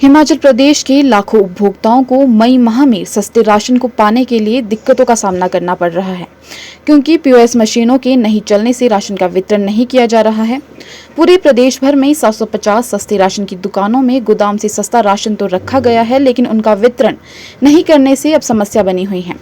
हिमाचल प्रदेश के लाखों उपभोक्ताओं को मई माह में सस्ते राशन को पाने के लिए दिक्कतों का सामना करना पड़ रहा है, क्योंकि पीओएस मशीनों के नहीं चलने से राशन का वितरण नहीं किया जा रहा है। पूरे प्रदेश भर में 750 सस्ते राशन की दुकानों में गोदाम से सस्ता राशन तो रखा गया है, लेकिन उनका वितरण नहीं करने से अब समस्या बनी हुई है।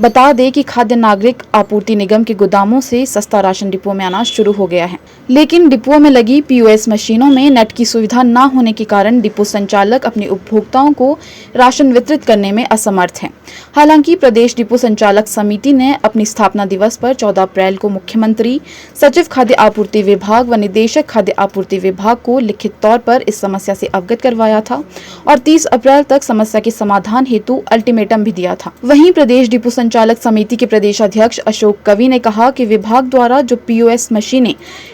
बता दें कि खाद्य नागरिक आपूर्ति निगम के गोदामों से सस्ता राशन डिपो में आना शुरू हो गया है, लेकिन डिपो में लगी पीओएस मशीनों में नेट की सुविधा न होने के कारण डिपो संचालक अपने उपभोक्ताओं को राशन वितरित करने में असमर्थ हैं। हालांकि प्रदेश डिपो संचालक समिति ने अपनी स्थापना दिवस पर 14 अप्रैल को मुख्यमंत्री, सचिव खाद्य आपूर्ति विभाग व निदेशक खाद्य आपूर्ति विभाग को लिखित तौर पर इस समस्या से अवगत करवाया था और 30 अप्रैल तक समस्या के समाधान हेतु अल्टीमेटम भी दिया था। वहीं प्रदेश डिपो संचालक समिति के प्रदेश अध्यक्ष अशोक कवि ने कहा कि विभाग द्वारा जो पीओएस मशीनें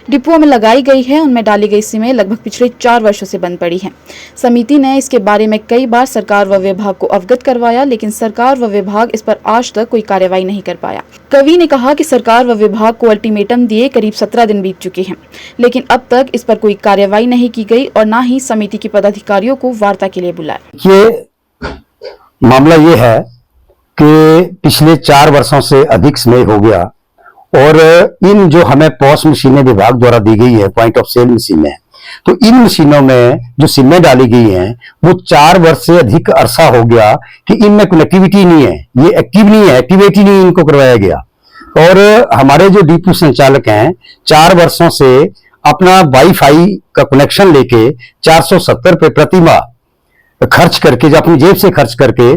डिपो में लगाई गई है, उनमें डाली गई सिमें लगभग पिछले 4 वर्षों से बंद पड़ी हैं। समिति ने इसके बारे में कई बार सरकार व विभाग को अवगत करवाया, लेकिन सरकार व विभाग इस पर आज तक कोई कार्रवाई नहीं कर पाया। कवि ने कहा कि सरकार व विभाग को अल्टीमेटम दिए करीब 17 दिन बीत चुके हैं, लेकिन अब तक इस पर कोई कार्रवाई नहीं की गई और न ही समिति के पदाधिकारियों को वार्ता के लिए बुलाया। ये मामला ये है कि पिछले 4 वर्षों से अधिक समय हो गया और इन जो हमें पॉस मशीनें विभाग द्वारा दी गई है, पॉइंट ऑफ सेल मशीनें, तो इन मशीनों में जो सिमें डाली गई हैं वो 4 वर्ष से अधिक अरसा हो गया कि इनमें कनेक्टिविटी नहीं है, ये एक्टिव नहीं है, एक्टिवेट नहीं इनको करवाया गया। और हमारे जो डिपो संचालक हैं 4 वर्षों से अपना वाईफाई का कनेक्शन लेके 470 रुपए प्रति माह खर्च करके, जो अपनी जेब से खर्च करके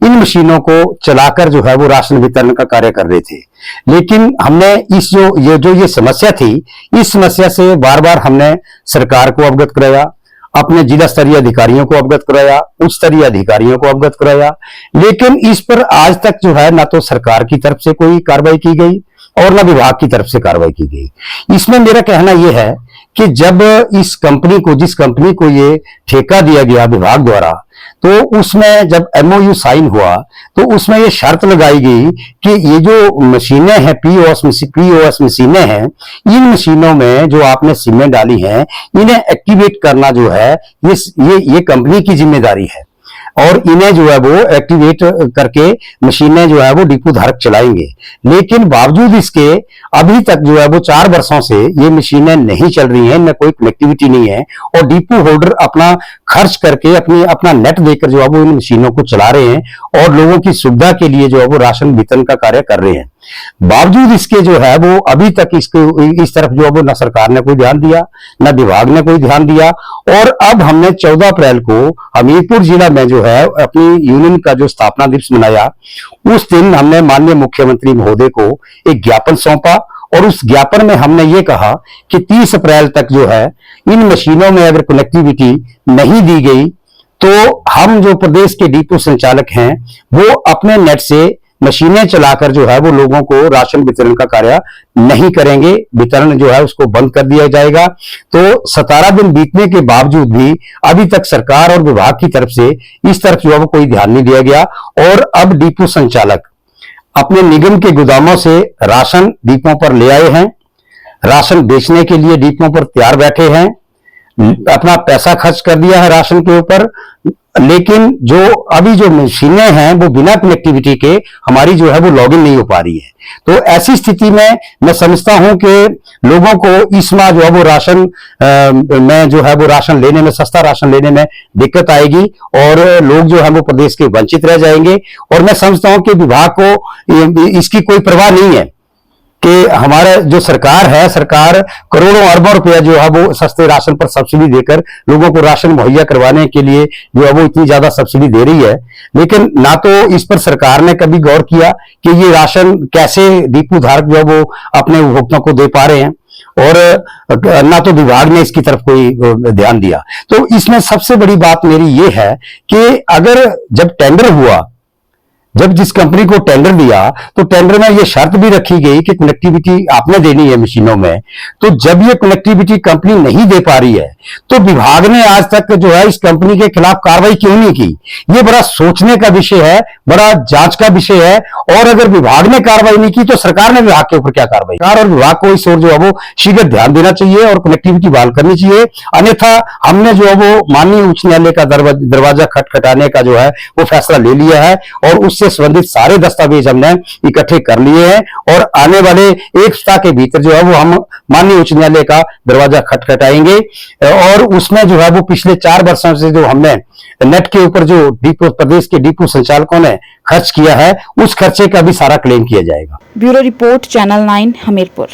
इन मशीनों को चलाकर जो है वो राशन वितरण का कार्य कर रहे थे। लेकिन हमने इस ये समस्या थी, इस समस्या से बार बार हमने सरकार को अवगत कराया, अपने जिला स्तरीय अधिकारियों को अवगत कराया, उच्च स्तरीय अधिकारियों को अवगत कराया, लेकिन इस पर आज तक जो है ना तो सरकार की तरफ से कोई कार्रवाई की गई और ना विभाग की तरफ से कार्रवाई की गई। इसमें मेरा कहना यह है कि जब इस कंपनी को, जिस कंपनी को ये ठेका दिया गया विभाग द्वारा, तो उसमें जब एमओयू साइन हुआ तो उसमें ये शर्त लगाई गई कि ये जो मशीनें हैं, पीओएस मशीनें हैं, इन मशीनों में जो आपने सिमें डाली हैं इन्हें एक्टिवेट करना जो है ये कंपनी की जिम्मेदारी है और इन्हें जो है वो एक्टिवेट करके मशीनें जो है वो डिपो धारक चलाएंगे। लेकिन बावजूद इसके अभी तक जो है वो 4 वर्षों से ये मशीनें नहीं चल रही हैं, इनमें कोई कनेक्टिविटी नहीं है और डिपो होल्डर अपना खर्च करके अपना नेट देकर जो है वो इन मशीनों को चला रहे हैं और लोगों की सुविधा के लिए जो है वो राशन वितरण का कार्य कर रहे हैं। बावजूद इसके जो है वो अभी तक इस तरफ जो है वो न सरकार ने कोई ध्यान दिया, न विभाग ने कोई ध्यान दिया। और अब हमने 14 अप्रैल को हमीरपुर जिला में जो है अपनी यूनियन का जो स्थापना दिवस मनाया, उस दिन हमने माननीय मुख्यमंत्री महोदय को एक ज्ञापन सौंपा और उस ज्ञापन में हमने ये कहा कि 30 अप्रैल तक जो है इन मशीनों में अगर कनेक्टिविटी नहीं दी गई तो हम जो प्रदेश के डिपो संचालक हैं वो अपने नेट से मशीनें चलाकर जो है वो लोगों को राशन वितरण का कार्य नहीं करेंगे, वितरण जो है उसको बंद कर दिया जाएगा। तो 17 दिन बीतने के बावजूद भी अभी तक सरकार और विभाग की तरफ से इस तरफ जो है वो कोई ध्यान नहीं दिया गया और अब डिपो संचालक अपने निगम के गोदामों से राशन डिपो पर ले आए हैं, राशन बेचने के लिए डिपो पर तैयार बैठे हैं, अपना पैसा खर्च कर दिया है राशन के ऊपर, लेकिन जो अभी जो मशीनें हैं वो बिना कनेक्टिविटी के हमारी जो है वो लॉगिन नहीं हो पा रही है। तो ऐसी स्थिति में मैं समझता हूं कि लोगों को इस माह जो है वो राशन में जो है वो राशन लेने में, सस्ता राशन लेने में दिक्कत आएगी और लोग जो है वो प्रदेश के वंचित रह जाएंगे। और मैं समझता हूं कि विभाग को इसकी कोई परवाह नहीं है कि हमारा जो सरकार है, सरकार करोड़ों अरबों रुपया जो है वो सस्ते राशन पर सब्सिडी देकर लोगों को राशन मुहैया करवाने के लिए जो है वो इतनी ज्यादा सब्सिडी दे रही है, लेकिन ना तो इस पर सरकार ने कभी गौर किया कि ये राशन कैसे डिपो धारक जो है वो अपने उपभोक्ताओं को दे पा रहे हैं और ना तो विभाग ने इसकी तरफ कोई ध्यान दिया। तो इसमें सबसे बड़ी बात मेरी ये है कि अगर जब टेंडर हुआ जब जिस कंपनी को टेंडर दिया तो टेंडर में ये शर्त भी रखी गई कि कनेक्टिविटी आपने देनी है मशीनों में। तो जब ये कनेक्टिविटी कंपनी नहीं दे पा रही है तो विभाग ने आज तक जो है इस कंपनी के खिलाफ कार्रवाई क्यों नहीं की? ये बड़ा सोचने का विषय है, बड़ा जांच का विषय है। और अगर विभाग ने कार्रवाई नहीं की तो सरकार ने विभाग के ऊपर क्या कार्रवाई? सरकार और विभाग को इस ओर जो है वो शीघ्र ध्यान देना चाहिए और कनेक्टिविटी बहाल करनी चाहिए। अन्यथा हमने जो है वो माननीय उच्च न्यायालय का दरवाजा खटखटाने का जो है वो फैसला ले लिया है और उससे संबंधित सारे दस्तावेज हमने इकट्ठे कर लिए हैं और आने वाले एक सप्ताह के भीतर जो है वो हम माननीय उच्च न्यायालय का दरवाजा खटखटाएंगे और उसमें जो है वो पिछले 4 वर्षों से जो हमने नेट के ऊपर जो डिपो प्रदेश के डिपो संचालकों ने खर्च किया है उस खर्चे का भी सारा क्लेम किया जाएगा। Bureau report, channel 9, Hamirpur.